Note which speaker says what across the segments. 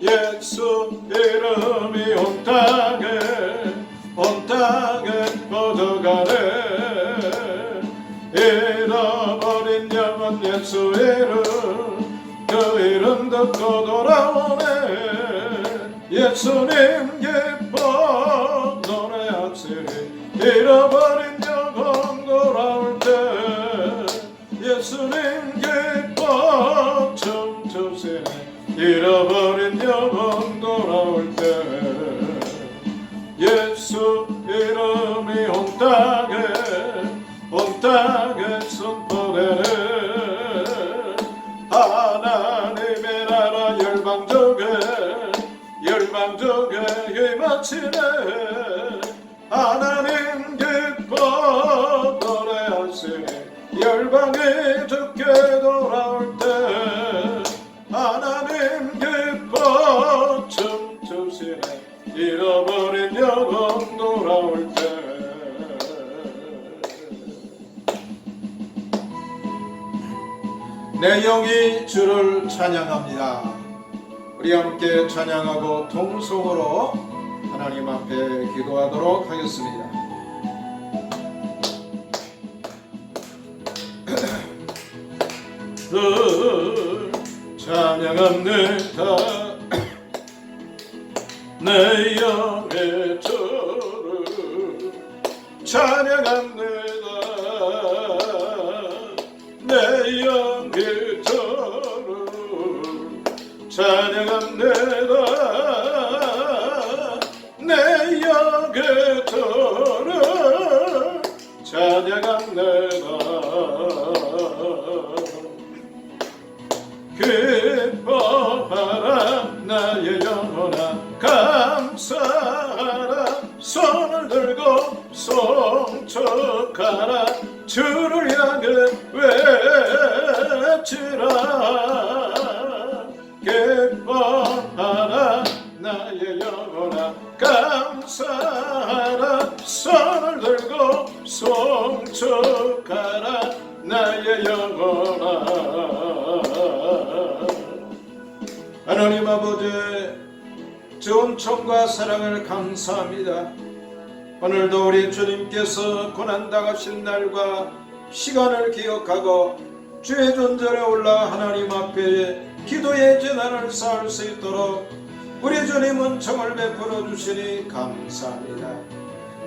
Speaker 1: 예수 이름이 온 땅에 퍼져가네. 잃어버린 영혼 예수 이름, 그 이름 듣고 돌아오네. 예수님 기뻐 노래하시리. 잃어버린 영혼 돌아올 때 예수님 기뻐 춤추시네. 잃어버린 영혼 돌아올 때 예수 이름이 온 땅에 선포되네. 하나님의 나라 열방족에 힘마치네. 하나님 기뻐 노래하시네. 열방이 주께 돌아올 때 하나님 기뻐 춤추시네. 잃어버린 영혼 돌아올 때 내 영이 주를 찬양합니다. 우리 함께 찬양하고 통성으로 하나님 앞에 기도하도록 하겠습니다. 찬양합니다. 내 영의 주를 찬양합니다. 내 영의 주를 찬양합니다. 내 영의 주를 찬양합니다. 기뻐하라 나의 영혼아, 감사하라. 손을 들고 송축하라. 주를 향해 외치라. 기뻐하라 나의 영혼아, 감사하라. 손을 들고 송축하라. 나의 영혼아. 하나님 아버지, 좋은 총과 사랑을 감사합니다. 오늘도 우리 주님께서 고난당하신 날과 시간을 기억하고 주의 존전에 올라 하나님 앞에 기도의 재단을 쌓을 수 있도록 우리 주님은 청을 베풀어 주시니 감사합니다.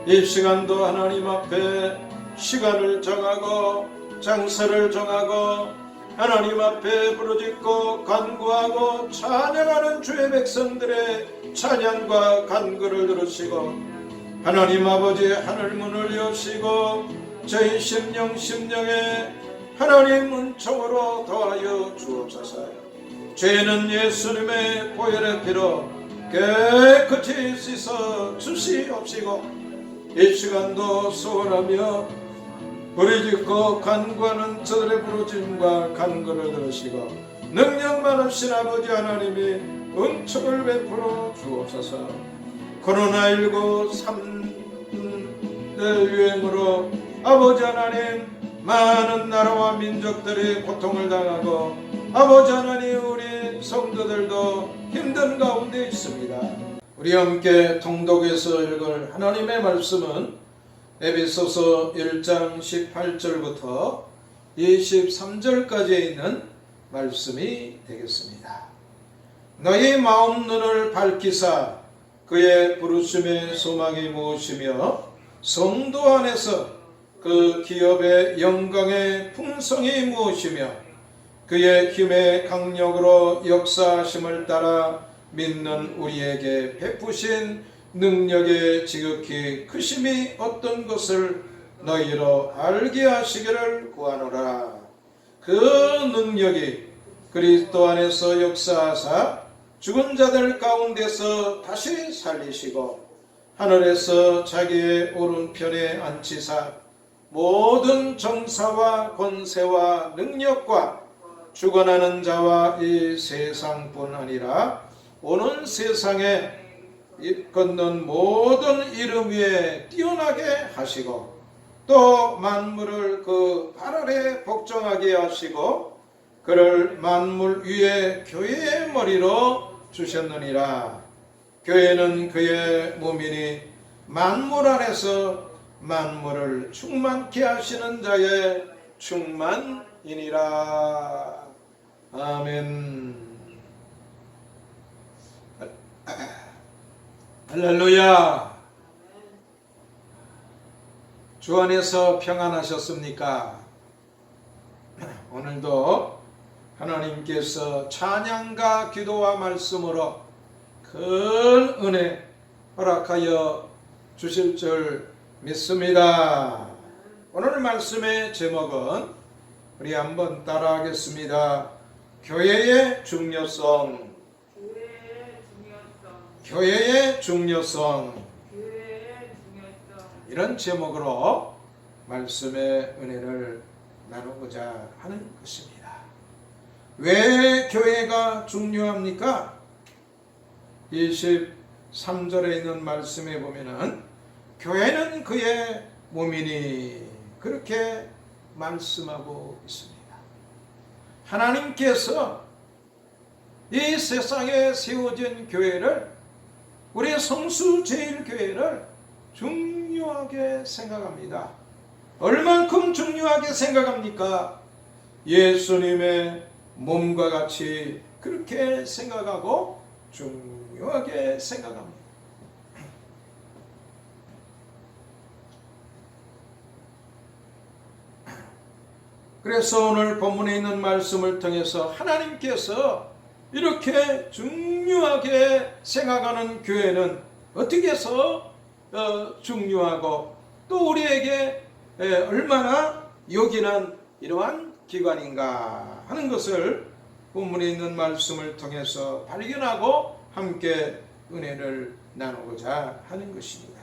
Speaker 1: 이 시간도 하나님 앞에 시간을 정하고 장소를 정하고 하나님 앞에 부르짖고 간구하고 찬양하는 주의 백성들의 찬양과 간구를 들으시고 하나님 아버지 하늘문을 여시고 저희 심령에 하나님 은총으로 더하여 주옵소서. 죄는 예수님의 보혈의 피로 깨끗이 씻어 주시옵시고 이 시간도 소원하며 부르짖고 간구하는 저들의 부르짖음과 간구를 들으시고 능력 많으신 아버지 하나님이 은총을 베풀어 주옵소서. 코로나19 3대 유행으로 아버지 하나님 많은 나라와 민족들이 고통을 당하고 아버지 하나님 우리 성도들도 힘든 가운데 있습니다. 우리 함께 통독에서 읽을 하나님의 말씀은 에베소서 1장 18절부터 23절까지에 있는 말씀이 되겠습니다. 너희 마음 눈을 밝히사 그의 부르심의 소망이 무엇이며 성도 안에서 그 기업의 영광의 풍성이 무엇이며 그의 힘의 강력으로 역사하심을 따라 믿는 우리에게 베푸신 능력의 지극히 크심이 어떤 것을 너희로 알게 하시기를 구하노라. 그 능력이 그리스도 안에서 역사하사 죽은 자들 가운데서 다시 살리시고 하늘에서 자기의 오른편에 앉히사 모든 정사와 권세와 능력과 주관하는 자와 이 세상뿐 아니라 오는 세상에 건넌 모든 이름 위에 뛰어나게 하시고 또 만물을 그 발 아래 복종하게 하시고 그를 만물 위에 교회의 머리로 주셨느니라. 교회는 그의 몸이니 만물 안에서 만물을 충만케 하시는 자의 충만이니라. 아멘. 할렐루야. 주 안에서 평안하셨습니까? 오늘도 하나님께서 찬양과 기도와 말씀으로 큰 은혜 허락하여 주실 줄 믿습니다. 오늘 말씀의 제목은 우리 한번 따라하겠습니다. 교회의 중요성. 교회의 중요성. 이런 제목으로 말씀의 은혜를 나누고자 하는 것입니다. 왜 교회가 중요합니까? 23절에 있는 말씀에 보면은 교회는 그의 몸이니 그렇게 말씀하고 있습니다. 하나님께서 이 세상에 세워진 교회를, 우리 성수제일교회를 중요하게 생각합니다. 얼만큼 중요하게 생각합니까? 예수님의 몸과 같이 그렇게 생각하고 중요하게 생각합니다. 그래서 오늘 본문에 있는 말씀을 통해서 하나님께서 이렇게 중요하게 생각하는 교회는 어떻게 해서 중요하고 또 우리에게 얼마나 요긴한 이러한 기관인가 하는 것을 본문에 있는 말씀을 통해서 발견하고 함께 은혜를 나누고자 하는 것입니다.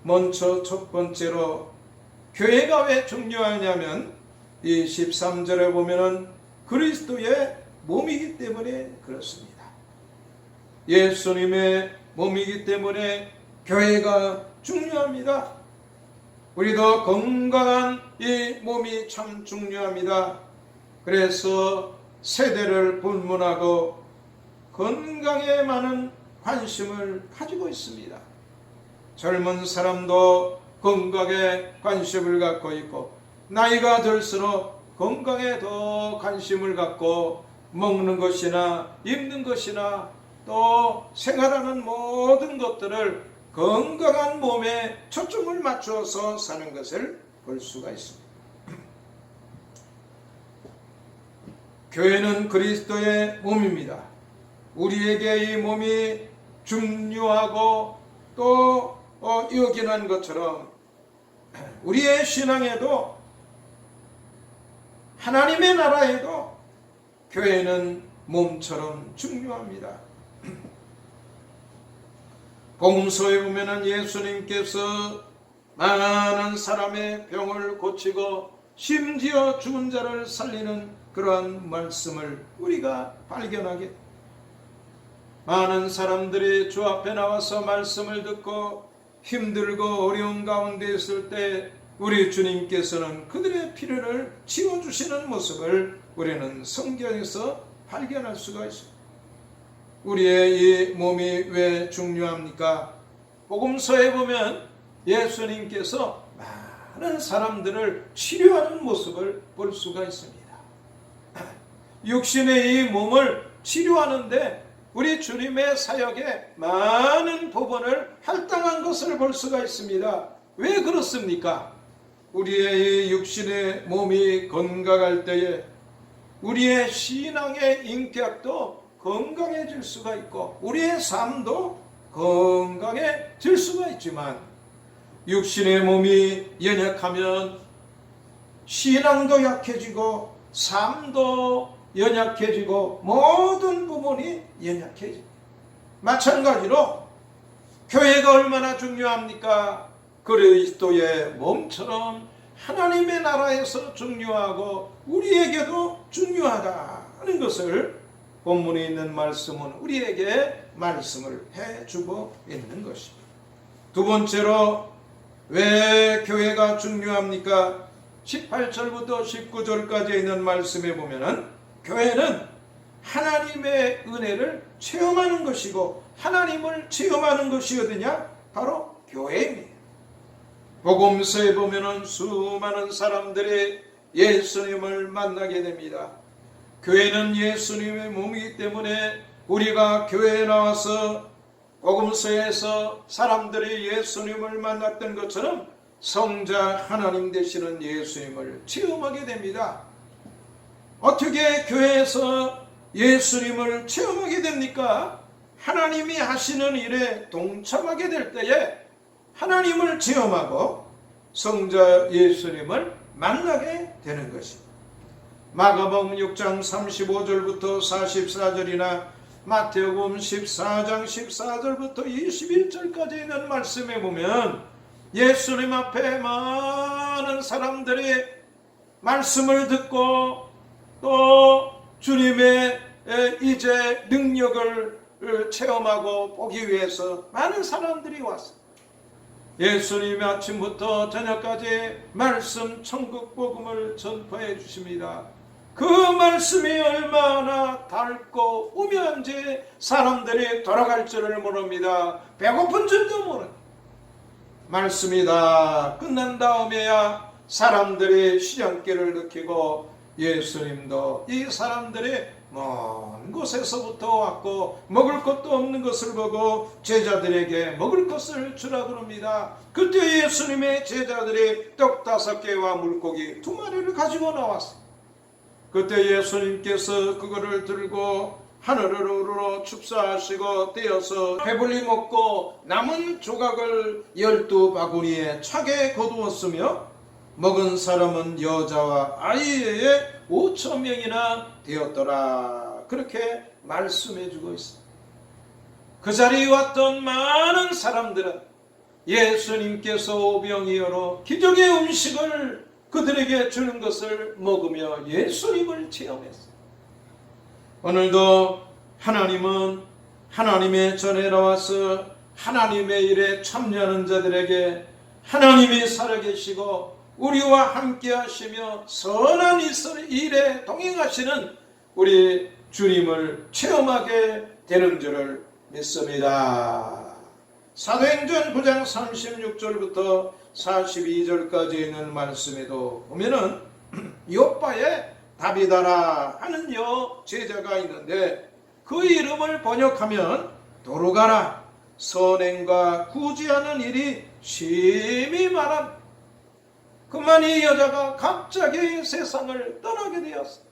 Speaker 1: 먼저 첫 번째로 교회가 왜 중요하냐면 이 13절에 보면은 그리스도의 몸이기 때문에 그렇습니다. 예수님의 몸이기 때문에 교회가 중요합니다. 우리도 건강한 이 몸이 참 중요합니다. 그래서 세대를 불문하고 건강에 많은 관심을 가지고 있습니다. 젊은 사람도 건강에 관심을 갖고 있고 나이가 들수록 건강에 더 관심을 갖고 먹는 것이나 입는 것이나 또 생활하는 모든 것들을 건강한 몸에 초점을 맞춰서 사는 것을 볼 수가 있습니다. 교회는 그리스도의 몸입니다. 우리에게 이 몸이 중요하고 또 요긴한 것처럼 우리의 신앙에도 하나님의 나라에도 교회는 몸처럼 중요합니다. 복음서에 보면은 예수님께서 많은 사람의 병을 고치고 심지어 죽은 자를 살리는 그러한 말씀을 우리가 발견하게, 많은 사람들이 주 앞에 나와서 말씀을 듣고 힘들고 어려운 가운데 있을 때 우리 주님께서는 그들의 필요를 채워주시는 모습을 우리는 성경에서 발견할 수가 있습니다. 우리의 이 몸이 왜 중요합니까? 복음서에 보면 예수님께서 많은 사람들을 치료하는 모습을 볼 수가 있습니다. 육신의 이 몸을 치료하는데 우리 주님의 사역에 많은 부분을 할당한 것을 볼 수가 있습니다. 왜 그렇습니까? 우리의 이 육신의 몸이 건강할 때에 우리의 신앙의 인격도 건강해질 수가 있고 우리의 삶도 건강해질 수가 있지만 육신의 몸이 연약하면 신앙도 약해지고 삶도 연약해지고 모든 부분이 연약해집니다. 마찬가지로 교회가 얼마나 중요합니까? 그리스도의 몸처럼 하나님의 나라에서 중요하고 우리에게도 중요하다는 것을 본문에 있는 말씀은 우리에게 말씀을 해주고 있는 것입니다. 두 번째로 왜 교회가 중요합니까? 18절부터 19절까지 있는 말씀에 보면은 교회는 하나님의 은혜를 체험하는 것이고 하나님을 체험하는 것이 어디냐? 바로 교회입니다. 복음서에 보면은 수많은 사람들이 예수님을 만나게 됩니다. 교회는 예수님의 몸이기 때문에 우리가 교회에 나와서 복음서에서 사람들이 예수님을 만났던 것처럼 성자 하나님 되시는 예수님을 체험하게 됩니다. 어떻게 교회에서 예수님을 체험하게 됩니까? 하나님이 하시는 일에 동참하게 될 때에 하나님을 체험하고 성자 예수님을 만나게 되는 것입니다. 마가복음 6장 35절부터 44절이나 마태복음 14장 14절부터 21절까지 있는 말씀에 보면 예수님 앞에 많은 사람들이 말씀을 듣고 또 주님의 이제 능력을 체험하고 보기 위해서 많은 사람들이 왔습니다. 예수님이 아침부터 저녁까지 말씀 천국 복음을 전파해 주십니다. 그 말씀이 얼마나 달고 우매한지 사람들이 돌아갈 줄을 모릅니다. 배고픈 줄도 모릅니다. 말씀이 다 끝난 다음에야 사람들이 시장길을 느끼고 예수님도 이 사람들이 먼 곳에서부터 왔고 먹을 것도 없는 것을 보고 제자들에게 먹을 것을 주라 그럽니다. 그때 예수님의 제자들이 떡 5개와 물고기 2마리를 가지고 나왔습니다. 그때 예수님께서 그거를 들고 하늘으로 축사하시고 떼어서 배불리 먹고 남은 조각을 12바구니에 차게 거두었으며 먹은 사람은 여자와 아이 외에 5,000명이나 되었더라. 그렇게 말씀해 주고 있습니다. 그 자리에 왔던 많은 사람들은 예수님께서 오병이어로 기적의 음식을 그들에게 주는 것을 먹으며 예수님을 체험했습니다. 오늘도 하나님은 하나님의 전에 나와서 하나님의 일에 참여하는 자들에게 하나님이 살아계시고 우리와 함께 하시며 선한 일에 동행하시는 우리 주님을 체험하게 되는 줄을 믿습니다. 사도행전 9장 36절부터 42절까지 있는 말씀에도 보면은 요빠에 다비다라 하는 제자가 있는데 그 이름을 번역하면 도로가라 선행과 구제하는 일이 심히 많은 그만 이 여자가 갑자기 세상을 떠나게 되었습니다.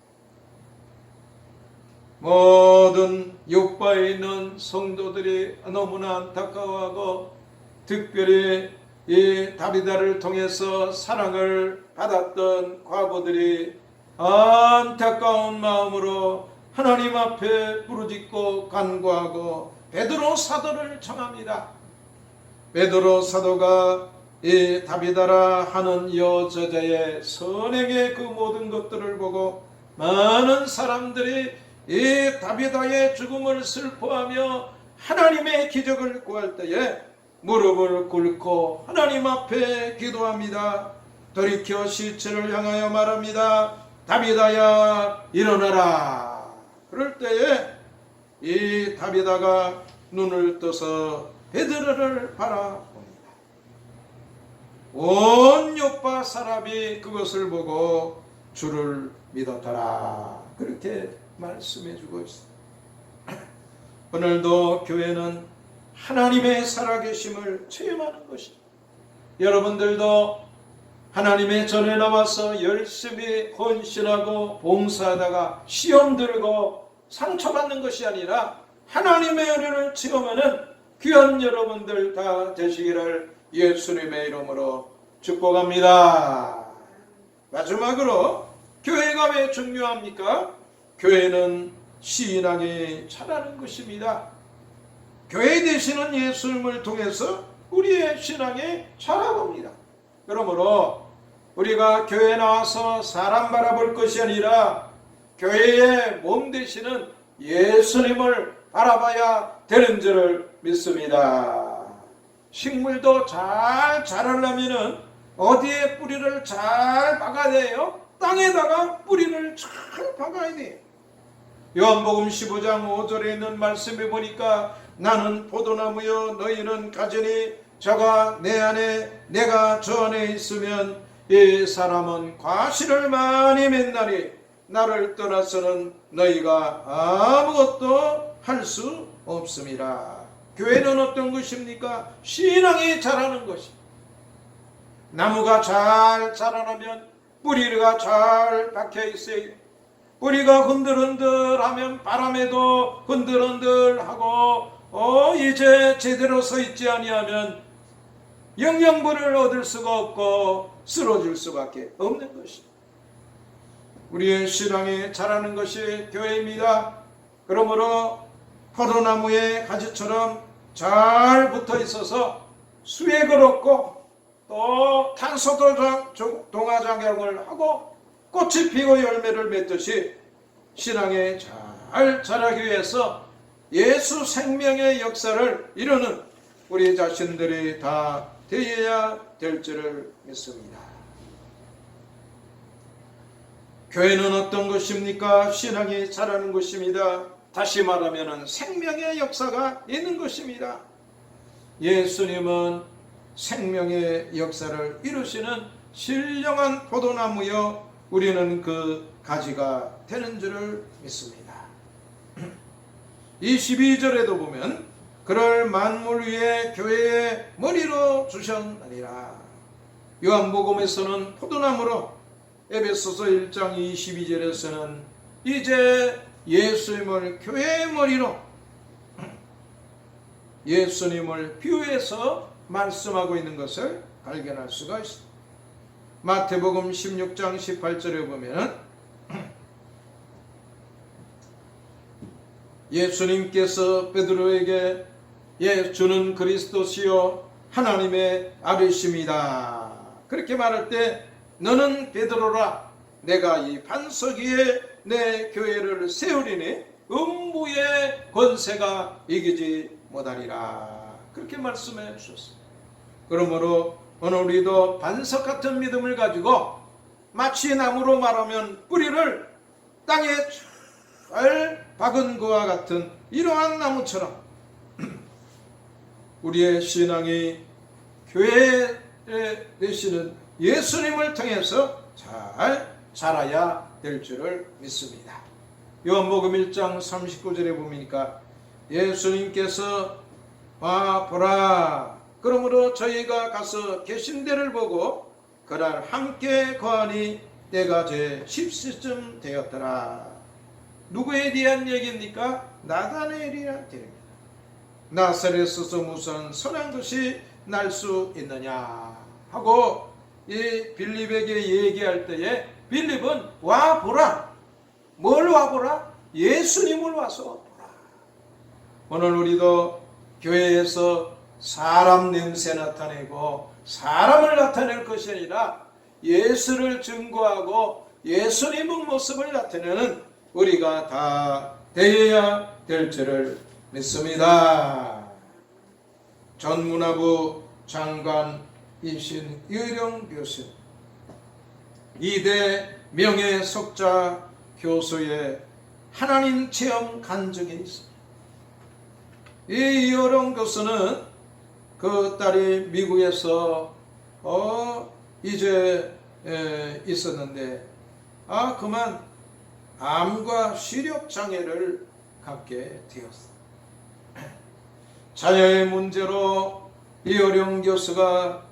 Speaker 1: 모든 요빠에 있는 성도들이 너무나 안타까워하고 특별히 이 다비다를 통해서 사랑을 받았던 과부들이 안타까운 마음으로 하나님 앞에 부르짖고 간구하고 베드로 사도를 청합니다. 베드로 사도가 이 다비다라 하는 여자의 선행의 그 모든 것들을 보고 많은 사람들이 이 다비다의 죽음을 슬퍼하며 하나님의 기적을 구할 때에 무릎을 꿇고 하나님 앞에 기도합니다. 돌이켜 시체를 향하여 말합니다. 다비다야 일어나라. 그럴 때에 이 다비다가 눈을 떠서 베드로를 바라봅니다. 온 요파 사람이 그것을 보고 주를 믿었더라. 그렇게 말씀해 주고 있습니다. 오늘도 교회는 하나님의 살아계심을 체험하는 것입니다. 여러분들도 하나님의 전에 나와서 열심히 헌신하고 봉사하다가 시험 들고 상처받는 것이 아니라 하나님의 은혜를 체험하는 귀한 여러분들 다 되시기를 예수님의 이름으로 축복합니다. 마지막으로 교회가 왜 중요합니까? 교회는 신앙이 자라는 것입니다. 교회 되시는 예수님을 통해서 우리의 신앙이 자라봅니다. 그러므로 우리가 교회에 나와서 사람 바라볼 것이 아니라 교회의 몸 되시는 예수님을 바라봐야 되는 줄을 믿습니다. 식물도 잘 자라려면 어디에 뿌리를 잘 박아야 돼요? 땅에다가 뿌리를 잘 박아야 돼요. 요한복음 15장 5절에 있는 말씀에 보니까 나는 포도나무요 너희는 가지니 저가 내 안에 내가 저 안에 있으면 이 사람은 과실을 많이 맺나니 나를 떠나서는 너희가 아무것도 할 수 없음이라. 교회는 어떤 것입니까? 신앙이 자라는 것입니다. 나무가 잘 자라려면 뿌리가 잘 박혀 있어요. 뿌리가 흔들흔들하면 바람에도 흔들흔들하고 이제 제대로 서 있지 아니하면 영양분을 얻을 수가 없고 쓰러질 수밖에 없는 것입니다. 우리의 신앙이 자라는 것이 교회입니다. 그러므로 포도나무의 가지처럼 잘 붙어 있어서 수액을 얻고 또 탄소도 동화작용을 하고 꽃이 피고 열매를 맺듯이 신앙에 잘 자라기 위해서 예수 생명의 역사를 이루는 우리 자신들이 다 되어야 될 줄을 믿습니다. 교회는 어떤 것입니까? 신앙이 자라는 것입니다. 다시 말하면 생명의 역사가 있는 것입니다. 예수님은 생명의 역사를 이루시는 신령한 포도나무여 우리는 그 가지가 되는 줄을 믿습니다. 22절에도 보면 그를 만물 위에 교회의 머리로 주셨느니라. 요한복음에서는 포도나무로, 에베소서 1장 22절에서는 이제 예수님을 교회의 머리로 예수님을 비유해서 말씀하고 있는 것을 발견할 수가 있습니다. 마태복음 16장 18절에 보면 예수님께서 베드로에게 주는 그리스도시요 하나님의 아들이십니다. 그렇게 말할 때 너는 베드로라, 내가 이 반석 위에 내 교회를 세우리니 음부의 권세가 이기지 못하리라. 그렇게 말씀해 주셨습니다. 그러므로 오늘 우리도 반석 같은 믿음을 가지고 마치 나무로 말하면 뿌리를 땅에 잘 박은 그와 같은 이러한 나무처럼 우리의 신앙이 교회에 되시는 예수님을 통해서 잘 자라야 될 줄을 믿습니다. 요한복음 1장 39절에 보니까 예수님께서 보라, 그러므로 저희가 가서 계신 데를 보고 그날 함께 거하니 때가 제 10시쯤 되었더라. 누구에 대한 얘기입니까? 나다나엘이란 얘기입니다. 나사렛에서 무슨 선한 것이 날 수 있느냐 하고 이 빌립에게 얘기할 때에 빌립은 와보라. 뭘 와보라? 예수님을 와서 보라. 오늘 우리도 교회에서 사람 냄새 나타내고 사람을 나타낼 것이 아니라 예수를 증거하고 예수님의 모습을 나타내는 우리가 다 되어야 될 줄을 믿습니다. 전 문화부 장관이신 유령 교수, 2대 명예석자 교수의 하나님 체험 간 적이 있습니다. 이 유령 교수는 그 딸이 미국에서 이제 있었는데 그만 암과 시력 장애를 갖게 되었습니다. 자녀의 문제로 이어령 교수가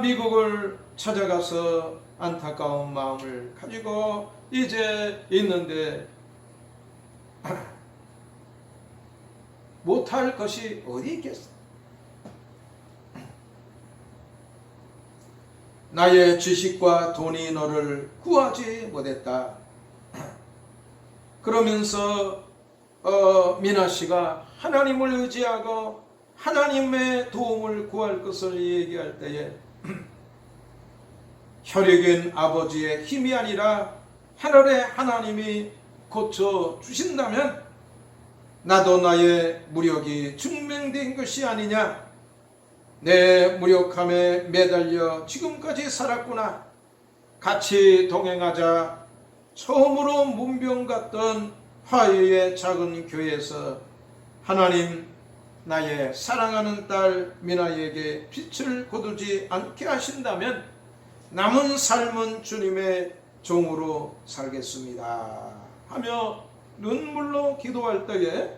Speaker 1: 미국을 찾아가서 안타까운 마음을 가지고 이제 있는데 못할 것이 어디 있겠어? 나의 지식과 돈이 너를 구하지 못했다. 그러면서 미나 씨가 하나님을 의지하고 하나님의 도움을 구할 것을 얘기할 때에 혈육인 아버지의 힘이 아니라 하늘의 하나님이 고쳐 주신다면 나도 나의 무력이 증명된 것이 아니냐, 내 무력함에 매달려 지금까지 살았구나, 같이 동행하자 처음으로 문병 갔던 화요의 작은 교회에서 하나님 나의 사랑하는 딸 미나에게 빛을 거두지 않게 하신다면 남은 삶은 주님의 종으로 살겠습니다 하며 눈물로 기도할 때에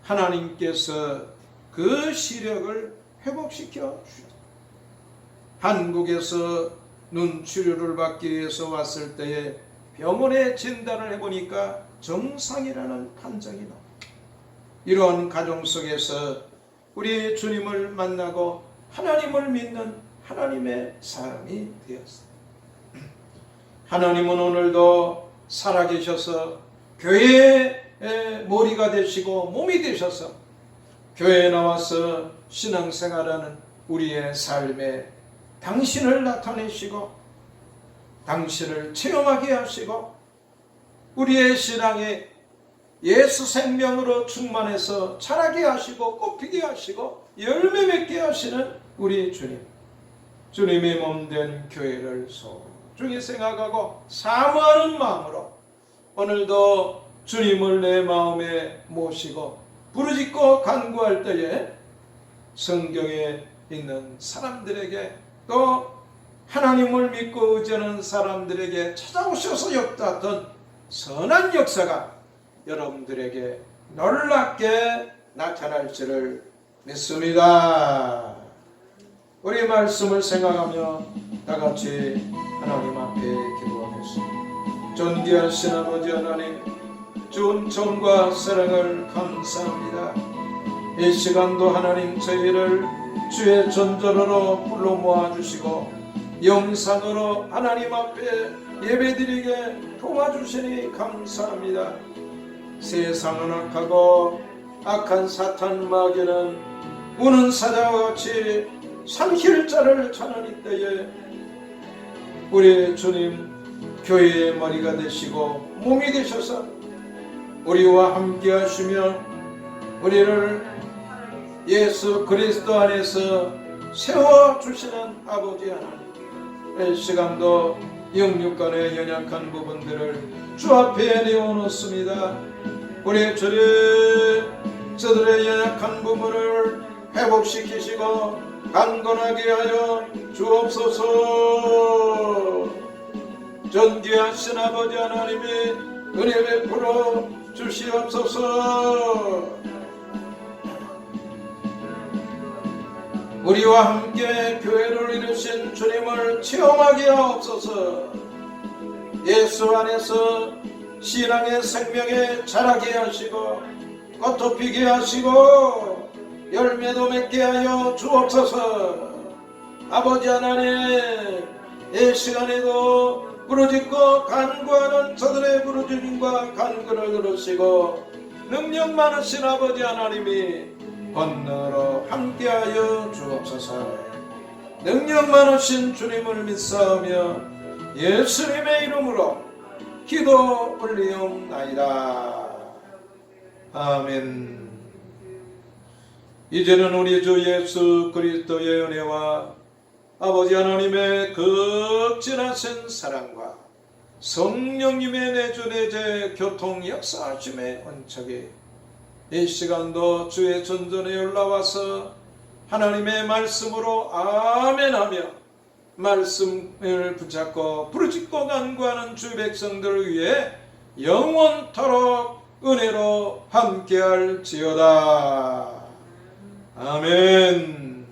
Speaker 1: 하나님께서 그 시력을 회복시켜 주셨습니다. 한국에서 눈 치료를 받기 위해서 왔을 때에 병원에 진단을 해보니까 정상이라는 판정이 나옵니다. 이러한 가정 속에서 우리 주님을 만나고 하나님을 믿는 하나님의 사람이 되었습니다. 하나님은 오늘도 살아계셔서 교회의 머리가 되시고 몸이 되셔서 교회에 나와서 신앙생활하는 우리의 삶에 당신을 나타내시고 당신을 체험하게 하시고 우리의 신앙에 예수 생명으로 충만해서 자라게 하시고 꽃피게 하시고 열매 맺게 하시는 우리 주님, 주님의 몸된 교회를 소중히 생각하고 사모하는 마음으로 오늘도 주님을 내 마음에 모시고 부르짖고 간구할 때에 성경에 있는 사람들에게 또 하나님을 믿고 의지하는 사람들에게 찾아오셔서 역사했던 선한 역사가 여러분들에게 놀랍게 나타날 줄을 믿습니다. 우리 말씀을 생각하며 다같이 하나님 앞에 기도하겠습니다. 존귀하신 아버지 하나님, 주 은총과 사랑을 감사합니다. 이 시간도 하나님 저희를 주의 전전으로 불러 모아주시고 영상으로 하나님 앞에 예배드리게 도와주시니 감사합니다. 세상은 악하고 악한 사탄 마귀는 우는 사자와 같이 삼킬 자를 찾는 이때에 우리 주님 교회의 머리가 되시고 몸이 되셔서 우리와 함께 하시며 우리를 예수 그리스도 안에서 세워주시는 아버지 하나님, 이 시간도 영육간의 연약한 부분들을 주 앞에 내어놓습니다. 우리 주님, 저들의 연약한 부분을 회복시키시고 강건하게 하여 주옵소서. 존귀하신 아버지 하나님이 은혜 베풀어 주시옵소서. 우리와 함께 교회를 이루신 주님을 체험하게 하옵소서. 예수 안에서 신앙의 생명에 자라게 하시고 꽃도 피게 하시고 열매도 맺게 하여 주옵소서. 아버지 하나님, 이 시간에도 부르짖고 간구하는 저들의 부르짖음과 간구를 들으시고 능력 많으신 아버지 하나님이 건너로 함께하여 주옵소서. 능력 많으신 주님을 믿사오며 예수님의 이름으로 기도 올리옵나이다. 아멘. 이제는 우리 주 예수 그리스도의 은혜와 아버지 하나님의 극진하신 사랑과 성령님의 내주내제 교통 역사하심의 은총이 이 시간도 주의 전전에 올라와서 하나님의 말씀으로 아멘하며 말씀을 붙잡고 부르짖고 간구하는 주 백성들을 위해 영원토록 은혜로 함께할지어다. 아멘.